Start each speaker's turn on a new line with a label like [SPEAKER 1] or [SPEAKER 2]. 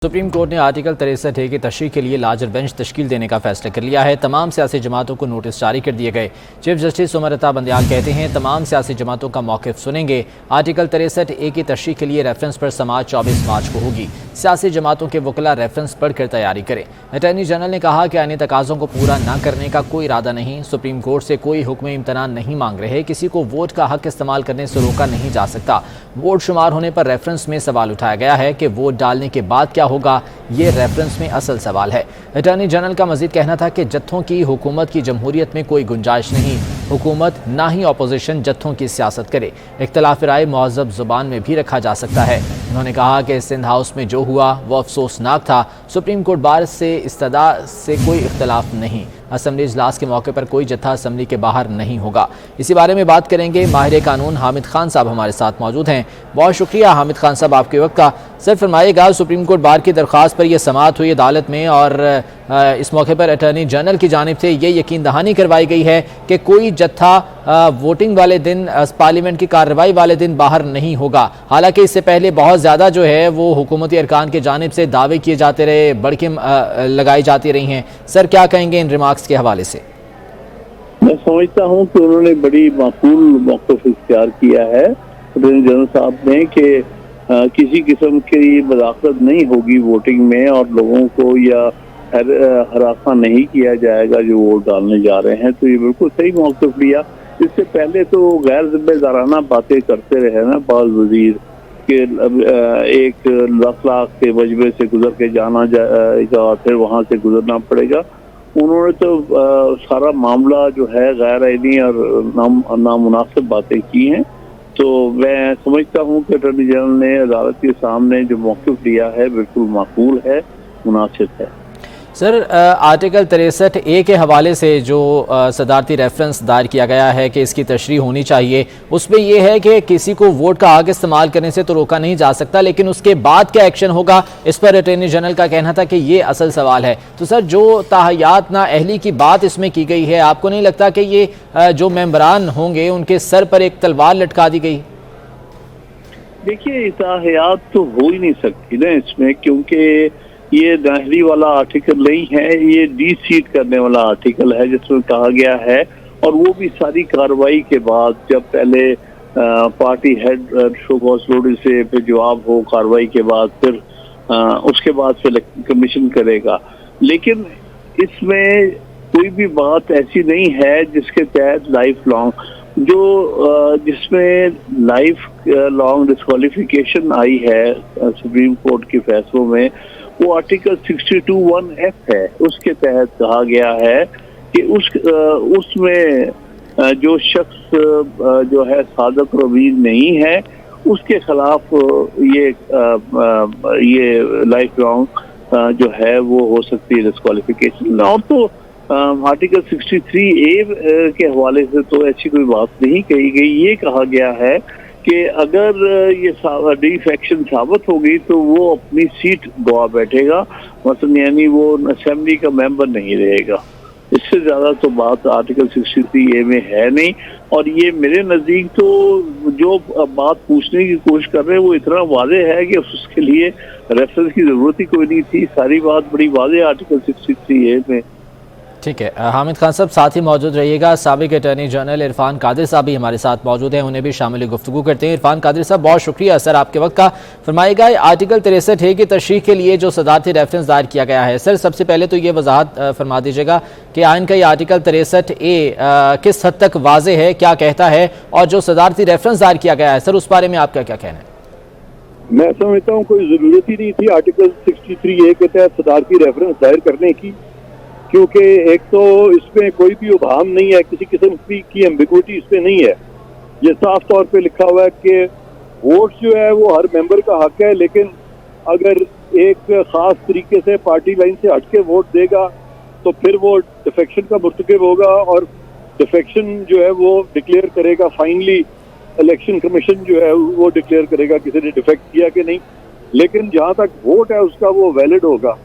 [SPEAKER 1] Supreme court ने article 63A की तशरीह के लिए लार्जर बेंच तश्कील देने का फैसला कर लिया है। तमाम सियासी जमातों को नोटिस जारी कर दिए गए। चीफ जस्टिस उमर अता बंदियाल कहते हैं तमाम सियासी जमातों का मौक़िफ़ सुनेंगे। आर्टिकल 63A की तशरीह के लिए रेफरेंस पर समाअत 24 मार्च को होगी। सियासी जमातों के वकला रेफरेंस पढ़कर तैयारी करें। अटॉर्नी जनरल ने कहा कि आईनी तकाज़ों को पूरा न करने का कोई इरादा नहीं। सुप्रीम कोर्ट से कोई हुक्म इम्तना नहीं मांग रहे। किसी को वोट का हक इस्तेमाल करने से रोका नहीं जा सकता। वोट शुमार होने पर रेफरेंस में सवाल उठाया गया है कि वोट डालने के बाद क्या होगा, ये रेफरेंस में असल सवाल है। अटॉर्नी जनरल का मजीद कहना था कि जत्थों की हुकूमत की जमहूरियत में कोई गुंजाइश नहीं। हुकूमत ना ही अपोजिशन जत्थों की सियासत करे। इख्तलाफ राय मुहज़्ज़ब ज़ुबान में भी रखा जा सकता है। उन्होंने कहा कि सिंध हाउस में जो हुआ वो अफसोसनाक था। सुप्रीम कोर्ट बार से इस्तदा से कोई इख्तलाफ नहीं। असम्बली इजलास के मौके पर कोई जत्था असम्बली के बाहर नहीं होगा। इसी बारे में बात करेंगे। माहिर कानून हामिद खान साहब हमारे साथ मौजूद हैं। बहुत शुक्रिया हामिद खान साहब आपके वक्त का। सर फरमाइएगा, सुप्रीम कोर्ट बार की दरख्वास्त पर यह समाअत हुई अदालत में और इस मौके पर अटॉर्नी जनरल की जानिब से ये यकीन दहानी करवाई गई है कि कोई जत्था वोटिंग वाले दिन, पार्लियामेंट की कार्रवाई वाले दिन बाहर नहीं होगा। हालांकि इससे पहले बहुत ज़्यादा जो है वो हुकूमती अरकान की जानिब से दावे किए जाते रहे, बड़कें लगाई जाती रही हैं। सर क्या कहेंगे इन रिमार्क्स के हवाले से?
[SPEAKER 2] मैं समझता हूँ कि उन्होंने बड़ी माकूल मौक़िफ़ इख्तियार किया है अटॉर्नी जनरल साहब ने कि किसी किस्म की मदाखलत नहीं होगी वोटिंग में और लोगों को या हरासा नहीं किया जाएगा जो वोट डालने जा रहे हैं। तो ये बिल्कुल सही मौक़िफ़ लिया। इससे पहले तो गैर जिम्मेदाराना बातें करते रहे ना बाज़ वज़ीर के एक लाख के मजबे से गुजर के जाना जाएगा और फिर वहाँ से गुजरना पड़ेगा। उन्होंने तो सारा मामला जो है गैर आईनी और नामुनासिब बातें की हैं। तो मैं समझता हूँ कि अटॉर्नी जनरल ने अदालत के सामने जो मौक़िफ़ लिया है बिल्कुल माकूल है, मुनासिब है।
[SPEAKER 1] सर आर्टिकल 63A के हवाले से जो सदारती रेफरेंस दायर किया गया है कि इसकी तशरीह होनी चाहिए, उसमें यह है कि किसी को वोट का हक इस्तेमाल करने से तो रोका नहीं जा सकता, लेकिन उसके बाद क्या एक्शन होगा इस पर अटॉर्नी जनरल का कहना था कि ये असल सवाल है। तो सर जो ताहयात ना अहली की बात इसमें की गई है, आपको नहीं लगता कि ये जो मेंबरान होंगे उनके सर पर एक तलवार लटका दी गई?
[SPEAKER 2] देखिए ताहयात तो हो ही नहीं सकती ना इसमें, क्योंकि ये नाहरी वाला आर्टिकल नहीं है, ये डी-सीट करने वाला आर्टिकल है जिसमें कहा गया है, और वो भी सारी कार्रवाई के बाद, जब पहले party head show cause notice से फिर जवाब हो कार्रवाई के बाद, फिर उसके बाद फिर कमीशन करेगा। लेकिन इसमें कोई भी बात ऐसी नहीं है जिसके तहत लाइफ लॉन्ग जिसमें लाइफ लॉन्ग डिस्क्वालिफिकेशन आई है सुप्रीम कोर्ट के फैसलों में, वो आर्टिकल 62(1)(f है। उसके तहत कहा गया है कि उसमें जो शख्स जो है सादक रवीज नहीं है उसके खिलाफ ये लाइफ लॉन्ग जो है वो हो सकती है डिस्क्वालिफिकेशन। और तो आर्टिकल 63A के हवाले से तो ऐसी कोई बात नहीं कही गई। ये कहा गया है कि अगर ये डिफेक्शन साबित होगी तो वो अपनी सीट गवा बैठेगा, मतलब यानी वो असेंबली का मेंबर नहीं रहेगा। इससे ज़्यादा तो बात आर्टिकल 63A में है नहीं। और ये मेरे नज़दीक तो जो बात पूछने की कोशिश कर रहे हैं वो इतना वाज़े है कि उसके लिए रेफरेंस की ज़रूरत ही कोई नहीं थी। सारी बात बड़ी वाज़े आर्टिकल 63A में।
[SPEAKER 1] ठीक है हामिद खान साहब साथ ही मौजूद रहिएगा। साबिक अटॉर्नी जनरल इरफान कादिर साहब भी हमारे साथ मौजूद हैं, उन्हें भी शामिल गुफ्तगू करते हैं। इरफान कादिर साहब बहुत शुक्रिया सर आपके वक्त का। फरमाइएगा आर्टिकल 63A की तशरीह के लिए जो सदारती रेफरेंस दायर किया गया है, सर सबसे पहले तो ये वजाहत फरमा दीजिएगा कि आइन का ये आर्टिकल 63A किस हद तक वाज़े है, क्या कहता है, और जो सदारती रेफरेंस दायर किया गया है सर उस बारे में आपका क्या कहना है?
[SPEAKER 3] मैं समझता हूँ कोई ज़रूरत ही नहीं थी आर्टिकल 63A के तहत सदारती रेफरेंस दायर करने की, क्योंकि एक तो इसमें कोई भी उबाहम नहीं है, किसी किस्म की एम्बिगुइटी इसमें नहीं है। ये साफ तौर पे लिखा हुआ है कि वोट जो है वो हर मेंबर का हक है, लेकिन अगर एक ख़ास तरीके से पार्टी लाइन से हट के वोट देगा तो फिर वो डिफेक्शन का मुर्तकिब होगा और डिफेक्शन जो है वो डिक्लेयर करेगा। फाइनली इलेक्शन कमीशन जो है वो डिक्लेयर करेगा किसी ने डिफेक्ट किया कि नहीं, लेकिन जहाँ तक वोट है उसका वो वैलिड होगा।